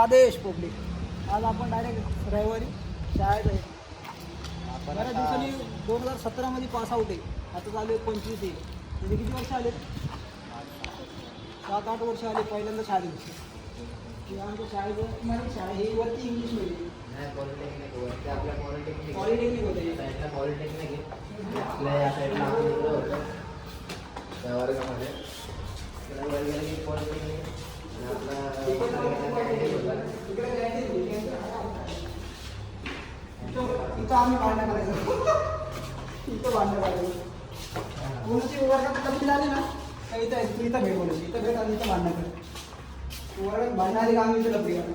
आदेश पब्लिक. आज आपण डायरेक्ट रविवारी शाळेत आहे. बऱ्याच दिवसांनी 2017 मध्ये पास आउट आहे. आता चालू आहे 25 आहे. म्हणजे किती वर्ष आले? 7-8 वर्ष आले पहिल्यांदा शाळेत. किंवा आमच्या शाळेचं मराठी शाळा ही वरती इंग्लिश मीडियम पॉलिटेक्निक वरती आपल्या पॉलिटेक्निक होते. साईडला पॉलिटेक्निक आहे. आपल्या या साईडला आम्ही इकडं होतो त्या वर्गामध्ये. इकडं वर गेलं की पॉलिटेक्निक आणि आपला इथं आम्ही भांडणं करायचो. इथं भांडणं करायचं. कोणाची वर्गात कमी झाली ना तर इथं भेट बोलायची. इथं भेट आणि इथं भांडणं करायचं. वर्गात भांडणं आली का आम्ही इथं लपडी घालतो.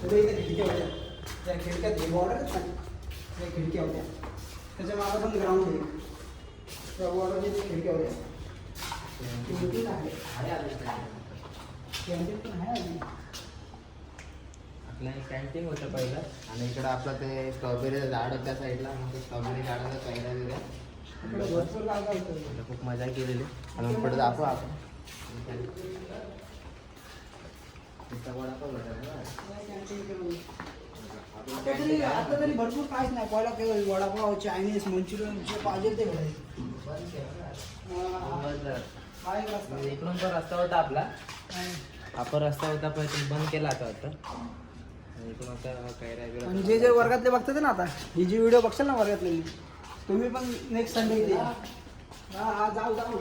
इथं खिडक्या होत्या. त्या खिडक्यात बॉर्डरच नाही. त्या खिडक्या होत्या. त्याच्या मागं पण ग्राउंड आहे. त्या बॉर्डरच्या खिडक्या होत्या. कॅन्टीन आहे. कॅन्टीन पण आहे अजून. आपलं कॅन्टीन होतं पहिलं आणि इकडं आपलं ते स्ट्रॉबेरीचं झाड होतं त्या साईडला. मग ते स्ट्रॉबेरी झाडाचा पहिला दिला. भरपूर जागा होतं. खूप मजा केलेली. आणि मग पुढे दाखवू आपण. आता तरी भरपूर काहीच नाही. पहिला केवळ वडापाव, चायनीज, मंचुरियन जे पाहिजे ते भेटायचे. इकडून पण रस्ता होता आपला. आपण रस्ता होता पण तो बंद केला आता इकडून आता काय. आणि जे वर्गातले बघतात ना आता ही जी व्हिडिओ बघशाल ना वर्गातले तुम्ही पण नेक्स्ट संडे इथे हा जाऊ जाऊ.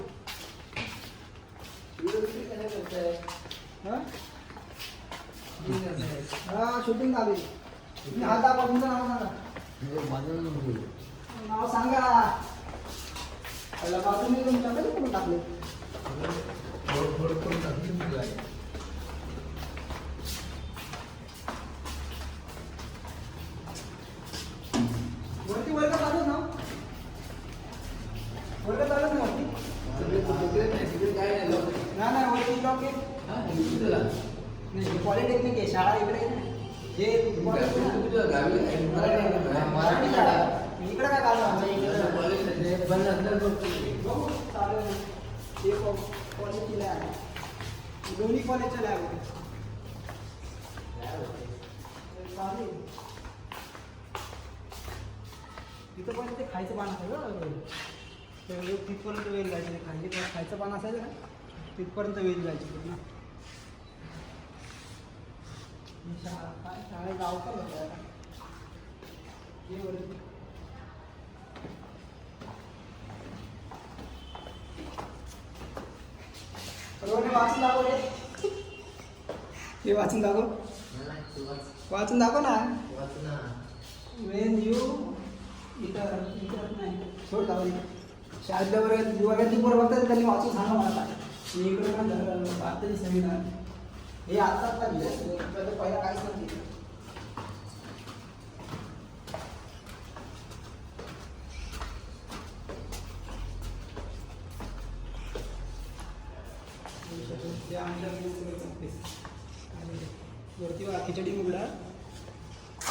हा शूटिंग चालू आहे. तुम्ही हात दाखवा. तुमचं नाव सांगा. नाव सांगा. पहिला बाजूने तुमच्याकडे करून टाकले. वरती वर्ग चालू ना. वर्ग चालत ना वरती. नाही वरती लॉक आहे. पॉलिटेक्निक आहे. शाळा इकडे जे मराठी शाळा इकडे काय काढलं कॉलेजची लॅब आहे. दोन्ही कॉलेजच्या लॅब होते. तिथं पण ते खायचं पान असायचं. तिथपर्यंत वेळ जायचे. खायचं पान असायचं ना तिथपर्यंत वेळ जायची पूर्ण. शाळेत गाव का होतं वाचून दाखव रे. हे वाचून दाखव. वाचून दाखव ना. वेन यू इतर नाही सोड दाखव. शाळेतल्या वर्गातली पोरं बघतात त्यांनी वाचून सांगा मला. मी इकडे पण भारताची संविधान हे आता लिहिलं. पहिला काहीच नव्हती. वरती खिचडी मुगडा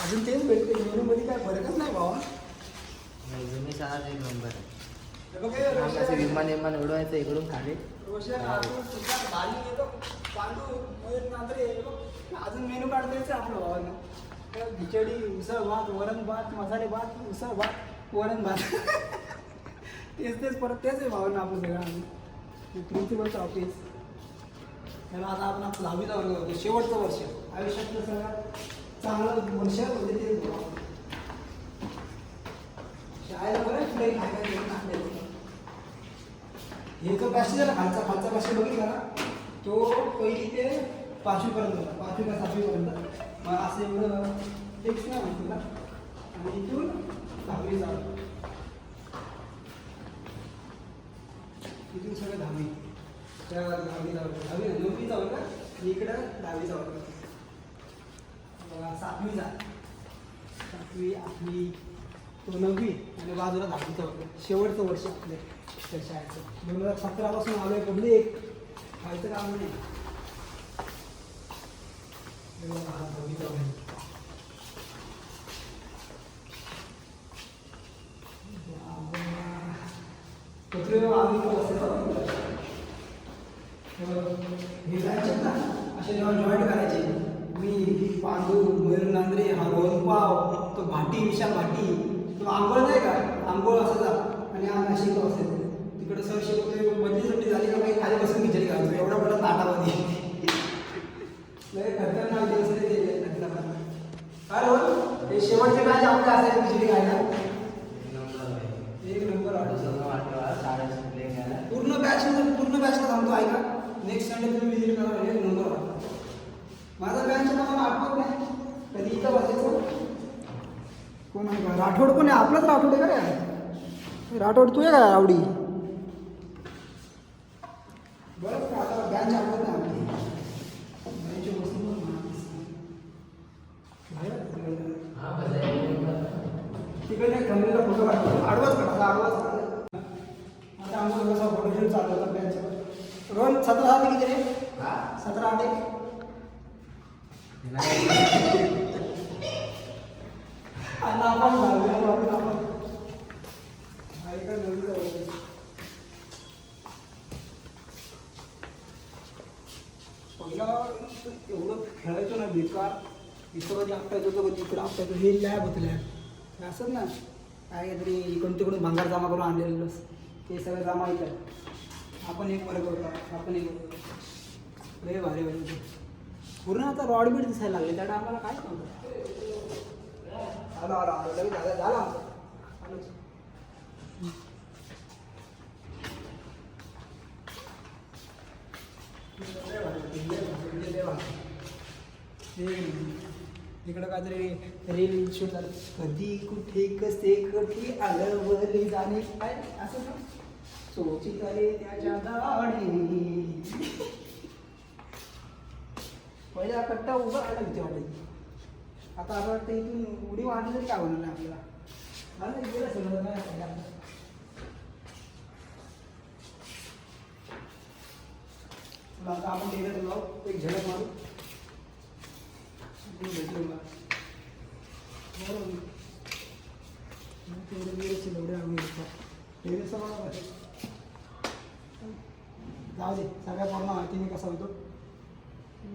अजून तेच भेटते. मेनूमध्ये काय फरकच नाही भावा. जुनी शाळा एक नंबर आहे. विमान उडवायचं इकडून खाली. अजून मेनू काढता यायचं आपलं भावानं. खिचडी, उसळ भात, वरण भात, मसाले भात, उसळ भात, वरण भात. तेच परत तेच आहे भावानं आपलं सगळं. आम्ही प्रिन्सिपलचं ऑफिस. त्याला आता आपण आपलं 10वीचा वर्ग होतो. शेवटचं वर्ष आयुष्यातलं सगळ्यात चांगलं वर्ष म्हणजे ते शाळेला बरं पुढे काय हे जो पॅसेज आहे ना खालचा पॅसेज बघितला ना तो पहिली ते 5वीपर्यंत होता. 5वी का 7वीपर्यंत. मग असं एवढं फिक्स नाही माहिती तुला. आणि इथून 10वी जावं. इथून सगळं 10वी. त्या 10वी जावं. 9वी जावं का इकडं 10वी जावं. 7वी जा. 7वी 8वी तो 9वी आणि बाजूला 10वीचा वर्ग. शेवटचं वर्ष आपल्या त्या शाळेचं. 2017 पासून आलोय पब्लिक. खायचं काम नाही. 10वीचा वर्ग. आम्ही हे जायचं ना असे जेव्हा जॉईंट करायचे, मी पांडू, मयूर नांद्रे, हा रोहन पाव, तो भाटी, विशाल भाटी, तो आंघोळ नाही का, आंघोळ असायचा आणि आम्ही शिकतो असेल तिकडे सर शिकवतोय, बदली सुट्टी झाली का काही खाली बसून खिचडी खायचो एवढा मोठा ताटामध्ये. खतरनाक दिवस नाही ते खतरनाक. काय रोहन, हे शेवटचे मॅच आपले असायचे खिचडी खायला. एक नंबर पूर्ण बॅचला थांबतो ऐका. नेक्स्ट संडे तुम्ही विजिट करा, एक नंबर वाटतो. माझा बॅच मला आठवत नाही कधी इथं बसायचं. कोण आहे का राठोड, कोण आहे आपलाच राठोड आहे का रे? राठोड तू आहे का आवडी? बरं का आता बँच आठवत नाही आपली. बँच बसून तिकडे कमीला फोटो काढतो, आडवाच काढा आडवाच. आता आमचा कसा फोटोशूट चालू होता बँचवर. रोहन 17 आले किती रे? 17 आले. आपण पहिला एवढं खेळायचो ना बेकार. इथं कधी आपटायचो तर कधी इकडं आपटायचो. हे लॅब होतं लॅब असत ना, काय काहीतरी इकडून तिकडून भांगार जमा करून आणलेलं ते सगळं जमा येतं. आपण एक वर्ग होता, आपण एक वर्ग लय भारी भारी पूर्ण. आता रॉड बीड दिसायला लागले त्या आम्हाला काय नव्हतं. आलो लगेच झालं आमचं. इकडं काहीतरी रील शूट झालं. कधी कुठे कसे कधी आलं वरी जाणे काय असं ना, सोची करे त्याच्या दाढी. पहिला कट्टा उभा आला भीती वाटायची. आता असं वाटतं इथून उडी मारली तरी काय होणार नाही आपल्याला. मला गेलं सगळं काय. आता आपण टेरेस जाऊ, एक झडप मारू. भेटलो बरोबर तेवढे टेरेसचे लवडे आम्ही टेरेसचा बघा जाऊ दे. सगळ्या पूर्ण माहिती मी कसा होतो.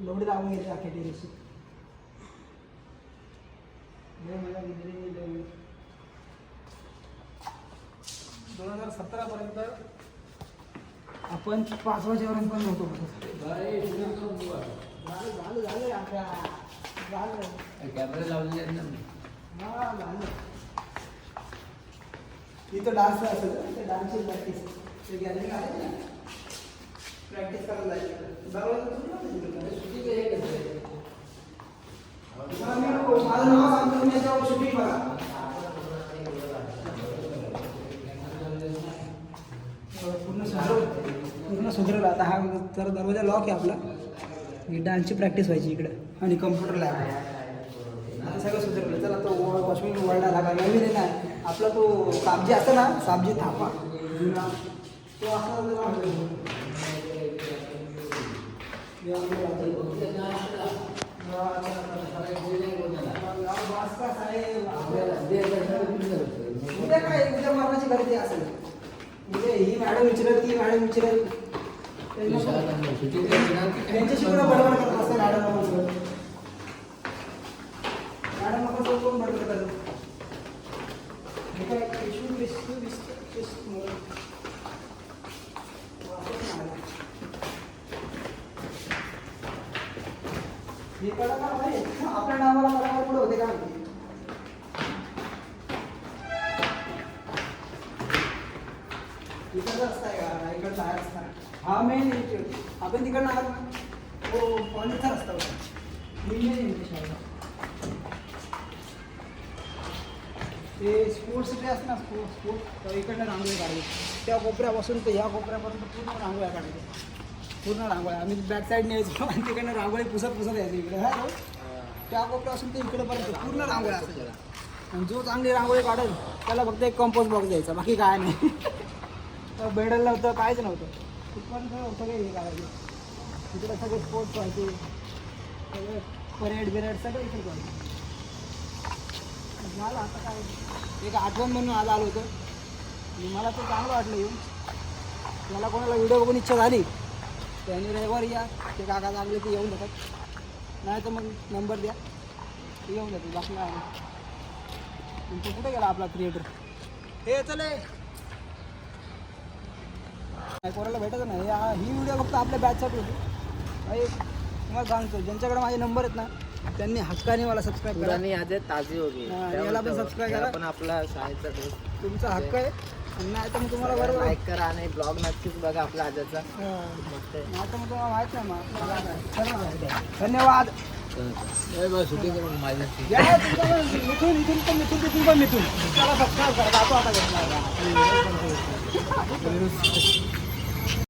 लवडे लावून घेते अख्ख्या टेरेसची. मला 2017 आपण 5 वाजेपर्यंत पण नव्हतो. झालं आपल्या कॅमेरा लावलेले आहेत ना. हा झालं. इथं डान्स असेल तर डान्सची प्रॅक्टिस ते गॅलरी आहे ना, प्रॅक्टिस करायला जायचं. माझं नाव सांगतो मी याच्यावर शूटिंग बघा. पूर्ण सुधरलं आता. हा तर दरवाजा लॉक आहे आपला. डान्सची प्रॅक्टिस व्हायची इकडं आणि कम्प्युटर लॅब. आता सगळं सुधरलं. चला तो वॉशरूम वळला लागा नवीन आहे ना आपला. तो साबजी असतं ना, साबजी थापा जुना तो असा उद्या काय उद्या मरणाची गर्दी असेल. उद्या ही मॅडम विचारेल, ती मॅडम विचारेल. त्यांच्याशी पण बडबड करत असते मॅडम. मॅडम आपण कोण बडबड करत हे कळा का भाई. आपल्या नावाला कळा पुढे होते का. इकडचा रस्ता आहे का, इकडचा हा रस्ता. हा मेन आपण तिकडनं आलो ना, तो कॉलेजचा रस्ता होता. ते स्पोर्ट्स सिटी असतं ना, स्पोर्ट्स इकडनं रांगोळी काढली. त्या कोपऱ्यापासून ते ह्या कोपऱ्यापासून पूर्ण रांगोळ्या काढायच्या. पूर्ण रांगोळ्या आम्ही बॅक साईडने यायचो आणि तिकडनं रांगोळी पुसत यायचो इकडे. हा त्या कोपऱ्यापासून ते इकडंपर्यंत पूर्ण रांगोळ्या असायच्या. आणि जो चांगली रांगोळी काढेल त्याला फक्त एक कंपोस्ट बॉक्स द्यायचा, बाकी काय नाही. बेडल नव्हतं, काहीच नव्हतं. तिथपर्यंत सगळे हे काढायचे. तिकडे सगळे स्पोर्ट्स व्हायचे, सगळे परेड सगळं इकडे व्हायचं. झालं आता काय एक आठवण म्हणून आज आलो होतं. मला ते चांगलं वाटलं येऊन. मला कोणाला व्हिडिओ बघून इच्छा झाली त्याने रविवारी या, ते काका लागले ते येऊन जातात, नाही तर मग नंबर द्या, ते येऊन जाते. बाकी काय नाही. तुमचं कुठे गेला आपला क्रिएटर? हे चले नाही, कोणाला भेटायचं नाही. ही व्हिडिओ फक्त आपल्या बॅचसाठी होती. काही तुम्हाला सांगतो, ज्यांच्याकडे माझे नंबर आहेत ना त्यांनी हक्काने मला सबस्क्राईब करा. पुरानी यादें ताजी होगी. हा, याला पण सबस्क्राईब करा. पण आपला शाळेचा दोस्त तुमचा हक्क आहे. आणि नाही तर मग तुम्हाला बरोबर लाईक करा आणि ब्लॉग नक्कीच बघा आपल्या आजाचा. मस्त आहे. नाही तर मग तुम्हाला माहित नाही मग. धन्यवाद. शूटिंग करून माझ्या या मिथून इथून पण मिथून तिथून पण मिथून. त्याला सबस्क्राईब करा. जातो आता घरी.